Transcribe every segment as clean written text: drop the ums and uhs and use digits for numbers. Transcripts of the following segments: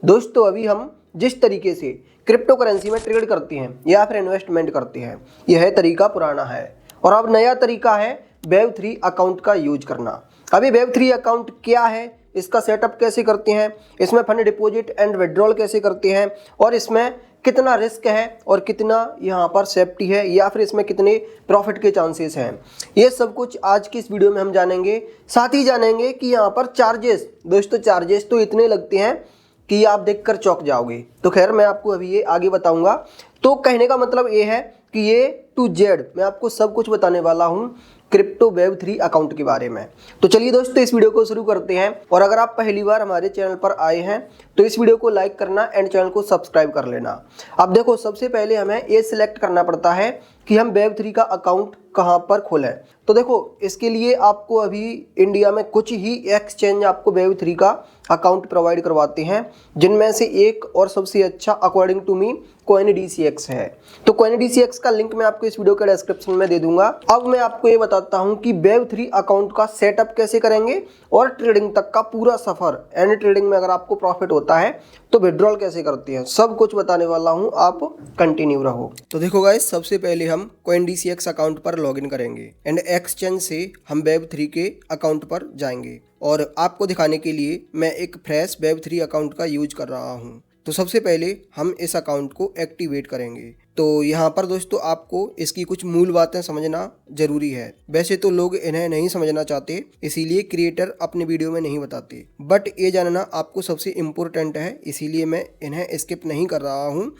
दोस्तों अभी हम जिस तरीके से क्रिप्टो करेंसी में ट्रेड करते हैं या फिर इन्वेस्टमेंट करते हैं, यह तरीका पुराना है और अब नया तरीका है वेब3 अकाउंट का यूज करना। अभी वेब3 अकाउंट क्या है, इसका सेटअप कैसे करते हैं, इसमें फंड डिपॉजिट एंड विड्रॉल कैसे करते हैं और इसमें कितना रिस्क है और कितना यहाँ पर सेफ्टी है या फिर इसमें कितने प्रॉफिट के चांसेस हैं, ये सब कुछ आज की इस वीडियो में हम जानेंगे। साथ ही जानेंगे कि यहाँ पर चार्जेस, दोस्तों चार्जेस तो इतने लगते हैं कि आप देखकर चौंक जाओगे। तो खैर मैं आपको अभी ये आगे बताऊंगा। तो कहने का मतलब ये है कि ये टू जेड मैं आपको सब कुछ बताने वाला हूँ क्रिप्टो वेब3 अकाउंट के बारे में। तो चलिए दोस्तों इस वीडियो को शुरू करते हैं और अगर आप पहली बार हमारे चैनल पर आए हैं तो इस वीडियो को लाइक करना एंड चैनल को सब्सक्राइब कर लेना। अब देखो सबसे पहले हमें ये सिलेक्ट करना पड़ता है कि हम वेब3 का अकाउंट कहाँ पर खोलें। तो देखो इसके लिए आपको अभी इंडिया में कुछ ही एक्सचेंज आपको वेब3 का अकाउंट प्रोवाइड करवाते हैं, जिनमें से एक और सबसे अच्छा अकॉर्डिंग टू मी CoinDCX है। तो CoinDCX का लिंक मैं आपको इस वीडियो के डिस्क्रिप्शन में दे दूंगा। अब मैं आपको ये बताता हूँ कि वेब3 अकाउंट का सेटअप कैसे करेंगे और ट्रेडिंग तक का पूरा सफर, एंड ट्रेडिंग में अगर आपको प्रॉफिट होता है तो विड्रॉल कैसे करते हैं, सब कुछ बताने वाला हूँ, आप कंटिन्यू रहो। तो देखो गाइस, सबसे पहले हम CoinDCX अकाउंट पर लॉगिन करेंगे एंड एक्सचेंज से हम वेब3 के अकाउंट पर जाएंगे और आपको दिखाने के लिए मैं एक फ्रेश वेब3 अकाउंट का यूज कर रहा हूँ। तो सबसे पहले हम इस अकाउंट को एक्टिवेट करेंगे। तो यहाँ पर दोस्तों आपको इसकी कुछ मूल बातें समझना जरूरी है। वैसे तो लोग इन्हें नहीं समझना चाहते, इसीलिए क्रिएटर अपने वीडियो में नहीं बताते, बट ये जानना आपको सबसे इम्पोर्टेंट है, इसीलिए मैं इन्हें स्किप नहीं कर रहा हूँ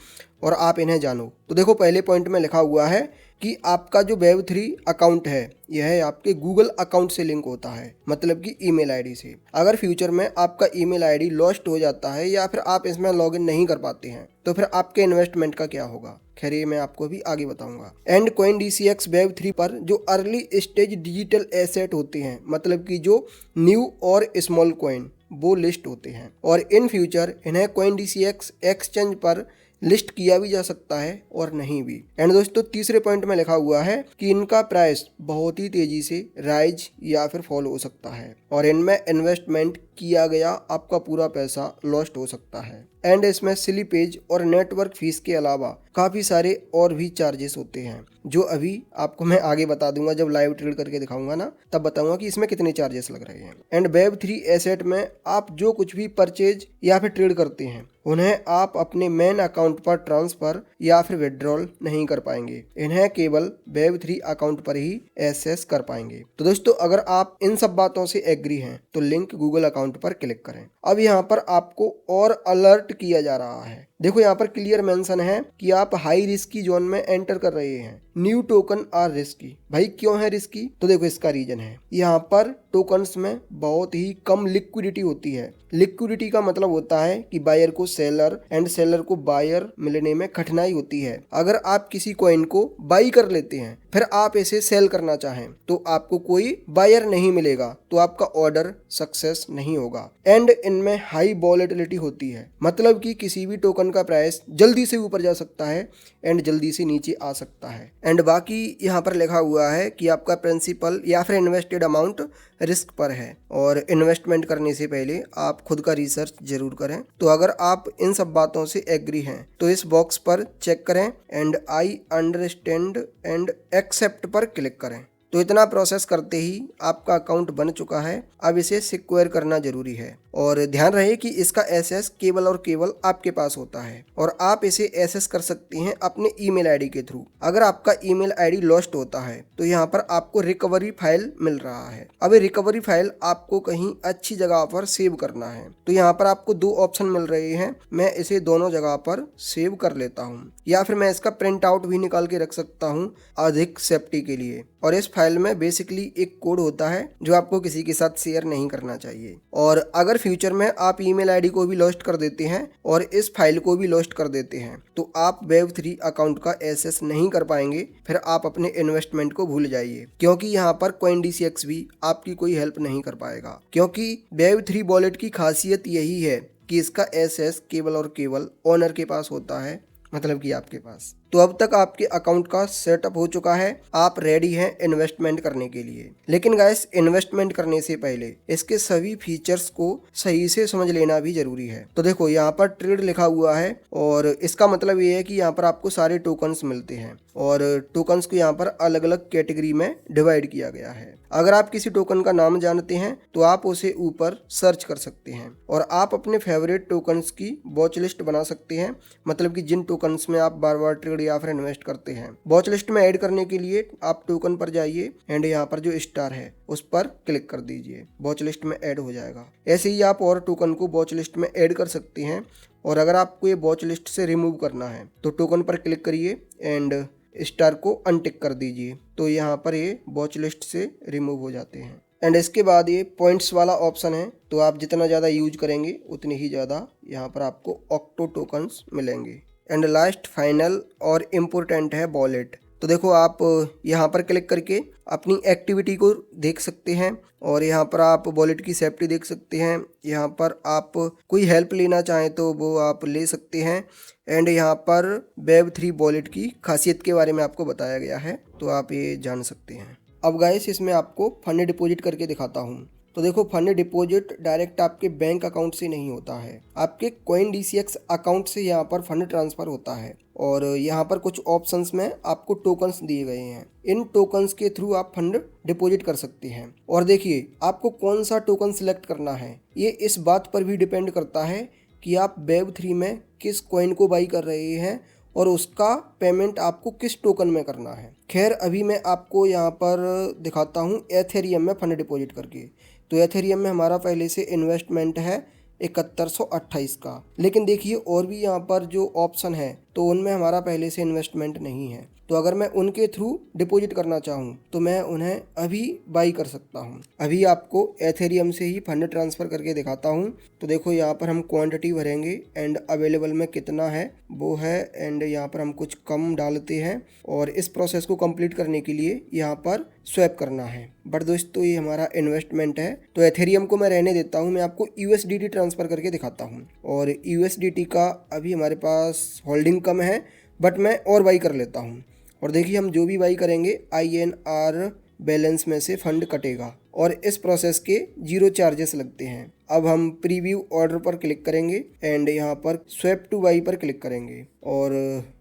और आप इन्हें जानो। तो देखो पहले पॉइंट में लिखा हुआ है कि आपका जो वेब3 अकाउंट है यह आपके गूगल अकाउंट से लिंक होता है, मतलब कि ईमेल आईडी से। अगर फ्यूचर में आपका ईमेल आईडी लॉस्ट हो जाता है या फिर आप इसमें लॉगिन नहीं कर पाते हैं तो फिर आपके इन्वेस्टमेंट का क्या होगा, खैर ये मैं आपको भी आगे बताऊंगा। एंड CoinDCX वेब3 पर जो अर्ली स्टेज डिजिटल एसेट होते हैं, मतलब कि जो न्यू और स्मॉल कॉइन, वो लिस्ट होते हैं और इन फ्यूचर इन्हें CoinDCX एक्सचेंज पर लिस्ट किया भी जा सकता है और नहीं भी। एंड दोस्तों तीसरे पॉइंट में लिखा हुआ है कि इनका प्राइस बहुत ही तेजी से राइज या फिर फॉल हो सकता है और इनमें इन्वेस्टमेंट किया गया आपका पूरा पैसा लॉस्ट हो सकता है। एंड इसमें स्लिपेज और नेटवर्क फीस के अलावा काफ़ी सारे और भी चार्जेस होते हैं, जो अभी आपको मैं आगे बता दूंगा। जब लाइव ट्रेड करके दिखाऊंगा ना, तब बताऊंगा कि इसमें कितने चार्जेस लग रहे हैं। एंड वेब3 एसेट में आप जो कुछ भी परचेज या फिर ट्रेड करते हैं उन्हें आप अपने मेन अकाउंट पर ट्रांसफर या फिर विड्रॉल नहीं कर पाएंगे, इन्हें केवल वेब3 अकाउंट पर ही एक्सेस कर पाएंगे। तो दोस्तों अगर आप इन सब बातों से एग्री हैं तो लिंक गूगल अकाउंट पर क्लिक करें। अब यहाँ पर आपको और अलर्ट किया जा रहा है। देखो यहाँ पर क्लियर मेंशन है कि आप हाई रिस्की जोन में एंटर कर रहे हैं। New token are risky. भाई क्यों है रिस्की? तो देखो इसका रीजन है, यहाँ पर टोकन्स में बहुत ही कम लिक्विडिटी होती है। लिक्विडिटी का मतलब होता है कि बायर को सेलर एंड सेलर को बायर मिलने में कठिनाई होती है। अगर आप किसी कॉइन को बाई कर लेते हैं फिर आप इसे सेल करना चाहें तो आपको कोई बायर नहीं मिलेगा, तो आपका ऑर्डर सक्सेस नहीं होगा। एंड इनमें हाई वॉलेटिलिटी होती है, मतलब कि किसी भी टोकन का प्राइस जल्दी से ऊपर जा सकता है एंड जल्दी से नीचे आ सकता है। एंड बाकी यहाँ पर लिखा हुआ है कि आपका प्रिंसिपल या फिर इन्वेस्टेड अमाउंट रिस्क पर है और इन्वेस्टमेंट करने से पहले आप खुद का रिसर्च जरूर करें। तो अगर आप इन सब बातों से एग्री हैं तो इस बॉक्स पर चेक करें and I understand and accept पर क्लिक करें। तो इतना प्रोसेस करते ही आपका अकाउंट बन चुका है। अब इसे सिक्योर करना जरूरी है और ध्यान रहे कि इसका एक्सेस केवल और केवल आपके पास होता है और आप इसे एक्सेस कर सकते हैं अपने ईमेल आईडी के थ्रू। अगर आपका ईमेल आईडी लॉस्ट होता है तो यहाँ पर आपको रिकवरी फाइल मिल रहा है। अब ये रिकवरी फाइल आपको कहीं अच्छी जगह पर सेव करना है। तो यहाँ पर आपको दो ऑप्शन मिल रहे हैं, मैं इसे दोनों जगह पर सेव कर लेता हूँ या फिर मैं इसका प्रिंट आउट भी निकाल के रख सकता हूँ अधिक सेफ्टी के लिए। और इस फाइल में बेसिकली एक कोड होता है जो आपको किसी के साथ शेयर नहीं करना चाहिए। और अगर फ्यूचर में आप ईमेल आईडी को भी लॉस्ट कर देते हैं और इस फाइल को भी लॉस्ट कर देते हैं तो आप वेब3 अकाउंट का एक्सेस नहीं कर पाएंगे, फिर आप अपने इन्वेस्टमेंट को भूल जाइए, क्योंकि यहाँ पर CoinDCX भी आपकी कोई हेल्प नहीं कर पाएगा। क्योंकि वेब3 वॉलेट की खासियत यही है कि इसका एक्सेस केवल और केवल ओनर के पास होता है, मतलब कि आपके पास। तो अब तक आपके अकाउंट का सेटअप हो चुका है, आप रेडी हैं इन्वेस्टमेंट करने के लिए। लेकिन गाइस, इन्वेस्टमेंट करने से पहले इसके सभी फीचर्स को सही से समझ लेना भी जरूरी है। तो देखो यहाँ पर ट्रेड लिखा हुआ है और इसका मतलब ये है कि यहाँ पर आपको सारे टोकन्स मिलते हैं और टोकन्स को यहाँ पर अलग अलग कैटेगरी में डिवाइड किया गया है। अगर आप किसी टोकन का नाम जानते हैं तो आप उसे ऊपर सर्च कर सकते हैं और आप अपने फेवरेट टोकन्स की वॉच लिस्ट बना सकते हैं, मतलब कि जिन टोकन्स में आप बार बार ट्रेड या फिर इन्वेस्ट करते हैं। वॉच लिस्ट में ऐड करने के लिए आप टोकन पर जाइए एंड यहाँ पर जो स्टार है उस पर क्लिक कर दीजिए, वॉच लिस्ट में ऐड हो जाएगा। ऐसे ही आप और टोकन को वॉच लिस्ट में ऐड कर सकते हैं। और अगर आपको ये वॉच लिस्ट से रिमूव करना है तो टोकन पर क्लिक करिए एंड स्टार को अनटिक कर दीजिए, तो यहाँ पर ये वॉच लिस्ट से रिमूव हो जाते हैं। एंड इसके बाद ये पॉइंट्स वाला ऑप्शन है, तो आप जितना ज़्यादा यूज करेंगे उतनी ही ज़्यादा यहाँ पर आपको ऑक्टो टोकन्स मिलेंगे। एंड लास्ट फाइनल और इम्पोर्टेंट है वॉलेट। तो देखो आप यहाँ पर क्लिक करके अपनी एक्टिविटी को देख सकते हैं और यहाँ पर आप वॉलेट की सेफ्टी देख सकते हैं। यहाँ पर आप कोई हेल्प लेना चाहें तो वो आप ले सकते हैं। एंड यहाँ पर Web3 वॉलेट की खासियत के बारे में आपको बताया गया है, तो आप ये जान सकते हैं। अब गाइस, इसमें आपको फंड डिपॉजिट करके दिखाता हूँ। तो देखो, फंड डिपॉजिट डायरेक्ट आपके बैंक अकाउंट से नहीं होता है, आपके CoinDCX अकाउंट से यहाँ पर फंड ट्रांसफ़र होता है। और यहाँ पर कुछ ऑप्शंस में आपको टोकन्स दिए गए हैं, इन टोकन्स के थ्रू आप फंड डिपॉजिट कर सकते हैं। और देखिए, आपको कौन सा टोकन सिलेक्ट करना है ये इस बात पर भी डिपेंड करता है कि आप Web3 में किस कॉइन को बाई कर रहे हैं और उसका पेमेंट आपको किस टोकन में करना है। खैर, अभी मैं आपको यहाँ पर दिखाता हूँ एथेरियम में फंड डिपॉजिट करके। तो एथेरियम में हमारा पहले से इन्वेस्टमेंट है 7128 का। लेकिन देखिए, और भी यहाँ पर जो ऑप्शन है तो उनमें हमारा पहले से इन्वेस्टमेंट नहीं है। तो अगर मैं उनके थ्रू डिपॉजिट करना चाहूँ तो मैं उन्हें अभी बाई कर सकता हूँ। अभी आपको एथेरियम से ही फंड ट्रांसफ़र करके दिखाता हूँ। तो देखो, यहाँ पर हम क्वांटिटी भरेंगे एंड अवेलेबल में कितना है वो है, एंड यहाँ पर हम कुछ कम डालते हैं और इस प्रोसेस को कंप्लीट करने के लिए यहाँ पर स्वैप करना है। बट दोस्तों, ये हमारा इन्वेस्टमेंट है तो एथेरियम को मैं रहने देता हूँ। मैं आपको USDT ट्रांसफ़र करके दिखाता हूँ। और USDT का अभी हमारे पास होल्डिंग कम है, बट मैं और बाई कर लेता हूँ। और देखिए, हम जो भी बाई करेंगे INR बैलेंस में से फंड कटेगा और इस प्रोसेस के 0 चार्जेस लगते हैं। अब हम प्रीव्यू ऑर्डर पर क्लिक करेंगे एंड यहाँ पर स्वैप टू बाई पर क्लिक करेंगे और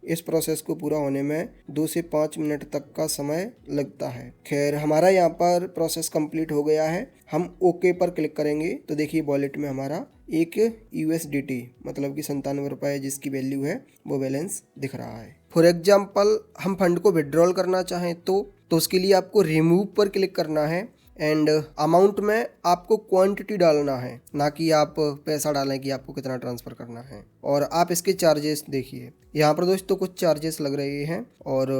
इस प्रोसेस को पूरा होने में 2 से 5 मिनट तक का समय लगता है। खैर, हमारा यहाँ पर प्रोसेस कंप्लीट हो गया है। हम ओके पर क्लिक करेंगे तो देखिए, वॉलेट में हमारा एक USDT मतलब कि 97 रुपये जिसकी वैल्यू है वो बैलेंस दिख रहा है। फॉर एग्जाम्पल, हम फंड को विड्रॉल करना चाहें तो उसके लिए आपको रिमूव पर क्लिक करना है एंड अमाउंट में आपको क्वांटिटी डालना है, ना कि आप पैसा डालें कि आपको कितना ट्रांसफ़र करना है। और आप इसके चार्जेस देखिए, यहाँ पर दोस्तों कुछ चार्जेस लग रहे हैं और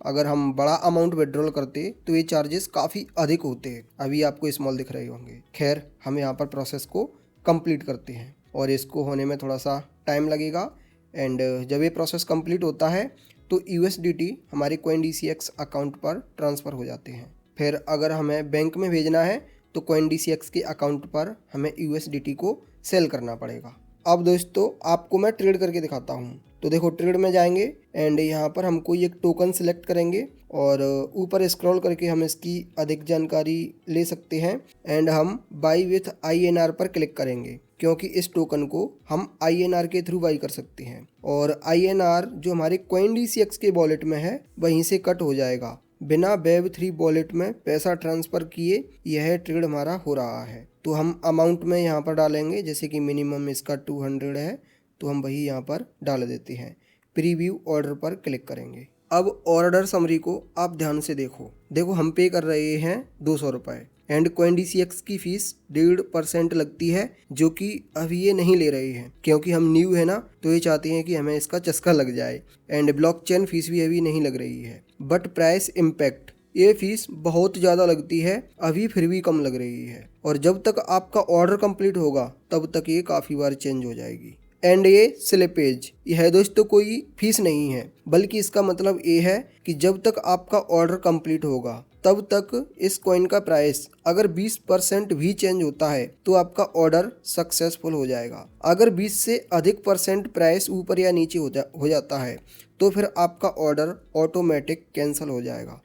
अगर हम बड़ा अमाउंट विड्रॉल करते तो ये चार्जेस काफ़ी अधिक होते हैं। अभी आपको स्मॉल दिख रहे होंगे। खैर, हम यहाँ पर प्रोसेस को कंप्लीट करते हैं और इसको होने में थोड़ा सा टाइम लगेगा। एंड जब ये प्रोसेस कंप्लीट होता है तो USDT हमारे CoinDCX अकाउंट पर ट्रांसफ़र हो जाते हैं। फिर अगर हमें बैंक में भेजना है तो CoinDCX के अकाउंट पर हमें USDT को सेल करना पड़ेगा। अब दोस्तों, आपको मैं ट्रेड करके दिखाता हूँ। तो देखो, ट्रेड में जाएंगे एंड यहाँ पर हम कोई एक टोकन सिलेक्ट करेंगे और ऊपर स्क्रॉल करके हम इसकी अधिक जानकारी ले सकते हैं एंड हम बाई विथ INR पर क्लिक करेंगे, क्योंकि इस टोकन को हम INR के थ्रू बाई कर सकते हैं और INR जो हमारे CoinDCX के वॉलेट में है वहीं से कट हो जाएगा। बिना Web3 वॉलेट में पैसा ट्रांसफ़र किए यह ट्रेड हमारा हो रहा है। तो हम अमाउंट में यहाँ पर डालेंगे, जैसे कि मिनिमम इसका 200 है तो हम वही यहाँ पर डाल देते हैं। प्रीव्यू ऑर्डर पर क्लिक करेंगे। अब ऑर्डर समरी को आप ध्यान से देखो हम पे कर रहे हैं 200 रुपये एंड CoinDCX की फीस 1.5% लगती है, जो कि अभी ये नहीं ले रही है क्योंकि हम न्यू है ना, तो ये चाहते हैं कि हमें इसका चस्का लग जाए। एंड ब्लॉकचेन फीस भी अभी नहीं लग रही है। बट प्राइस इम्पैक्ट ये फीस बहुत ज़्यादा लगती है, अभी फिर भी कम लग रही है और जब तक आपका ऑर्डर कंप्लीट होगा तब तक ये काफ़ी बार चेंज हो जाएगी। एंड ये स्लिपेज यह दोस्तों कोई फीस नहीं है, बल्कि इसका मतलब ये है कि जब तक आपका ऑर्डर कंप्लीट होगा तब तक इस कॉइन का प्राइस अगर 20% भी चेंज होता है तो आपका ऑर्डर सक्सेसफुल हो जाएगा। अगर 20 से अधिक परसेंट प्राइस ऊपर या नीचे हो जाता है तो फिर आपका ऑर्डर ऑटोमेटिक कैंसिल हो जाएगा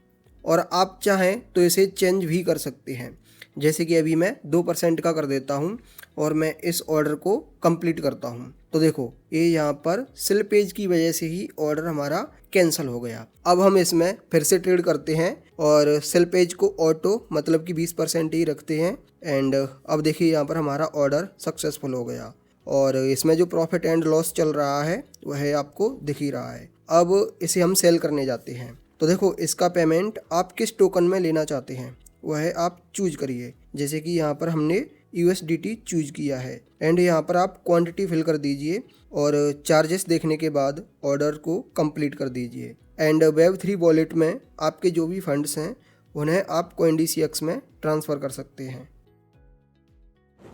और आप चाहें तो इसे चेंज भी कर सकते हैं। जैसे कि अभी मैं 2% का कर देता हूं और मैं इस ऑर्डर को कंप्लीट करता हूं, तो देखो ये यहाँ पर स्लिपेज की वजह से ही ऑर्डर हमारा कैंसिल हो गया। अब हम इसमें फिर से ट्रेड करते हैं और स्लिपेज को ऑटो मतलब कि 20% ही रखते हैं एंड अब देखिए यहाँ पर हमारा ऑर्डर सक्सेसफुल हो गया और इसमें जो प्रॉफिट एंड लॉस चल रहा है वह आपको दिख ही रहा है। अब इसे हम सेल करने जाते हैं, तो देखो इसका पेमेंट आप किस टोकन में लेना चाहते हैं वह आप चूज करिए। जैसे कि यहाँ पर हमने USDT चूज किया है एंड यहाँ पर आप क्वांटिटी फिल कर दीजिए और चार्जेस देखने के बाद ऑर्डर को कंप्लीट कर दीजिए एंड Web3 वॉलेट में आपके जो भी फंड्स हैं उन्हें आप CoinDCX में ट्रांसफ़र कर सकते हैं।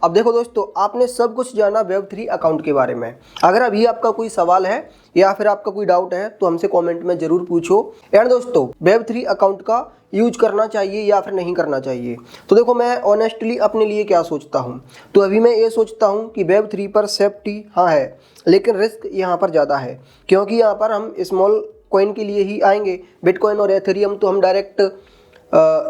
अब देखो दोस्तों, आपने सब कुछ जाना Web3 अकाउंट के बारे में। अगर अभी आपका कोई सवाल है या फिर आपका कोई डाउट है तो हमसे कमेंट में ज़रूर पूछो। एंड दोस्तों, Web3 अकाउंट का यूज करना चाहिए या फिर नहीं करना चाहिए, तो देखो मैं ऑनेस्टली अपने लिए क्या सोचता हूँ, तो अभी मैं ये सोचता हूँ कि Web3 पर सेफ्टी हाँ है लेकिन रिस्क यहाँ पर ज़्यादा है, क्योंकि यहाँ पर हम स्मॉल कॉइन के लिए ही आएंगे। बिटकॉइन और एथेरियम तो हम डायरेक्ट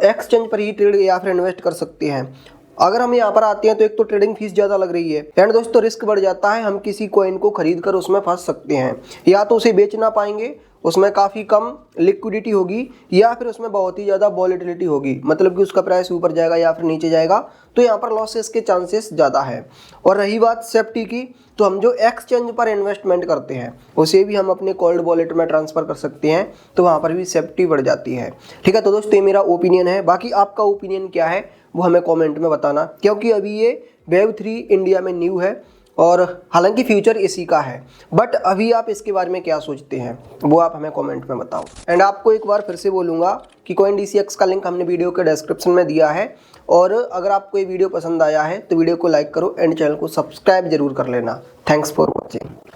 एक्सचेंज पर ही ट्रेड या फिर इन्वेस्ट कर सकते हैं। अगर हम यहाँ पर आते हैं तो एक तो ट्रेडिंग फीस ज़्यादा लग रही है एंड दोस्तों रिस्क बढ़ जाता है। हम किसी कॉइन को खरीद कर उसमें फंस सकते हैं, या तो उसे बेच ना पाएंगे, उसमें काफ़ी कम लिक्विडिटी होगी, या फिर उसमें बहुत ही ज़्यादा वॉलेटिलिटी होगी, मतलब कि उसका प्राइस ऊपर जाएगा या फिर नीचे जाएगा, तो यहाँ पर लॉसेस के चांसेस ज़्यादा है। और रही बात सेफ्टी की, तो हम जो एक्सचेंज पर इन्वेस्टमेंट करते हैं उसे भी हम अपने कोल्ड वॉलेट में ट्रांसफ़र कर सकते हैं, तो वहाँ पर भी सेफ्टी बढ़ जाती है। ठीक है, तो दोस्तों ये मेरा ओपिनियन है, बाकी आपका ओपिनियन क्या है वो हमें कमेंट में बताना, क्योंकि अभी ये Web3 इंडिया में न्यू है और हालांकि फ्यूचर इसी का है, बट अभी आप इसके बारे में क्या सोचते हैं वो आप हमें कमेंट में बताओ। एंड आपको एक बार फिर से बोलूँगा कि CoinDCX का लिंक हमने वीडियो के डिस्क्रिप्शन में दिया है, और अगर आपको ये वीडियो पसंद आया है तो वीडियो को लाइक करो एंड चैनल को सब्सक्राइब जरूर कर लेना। Thanks for watching.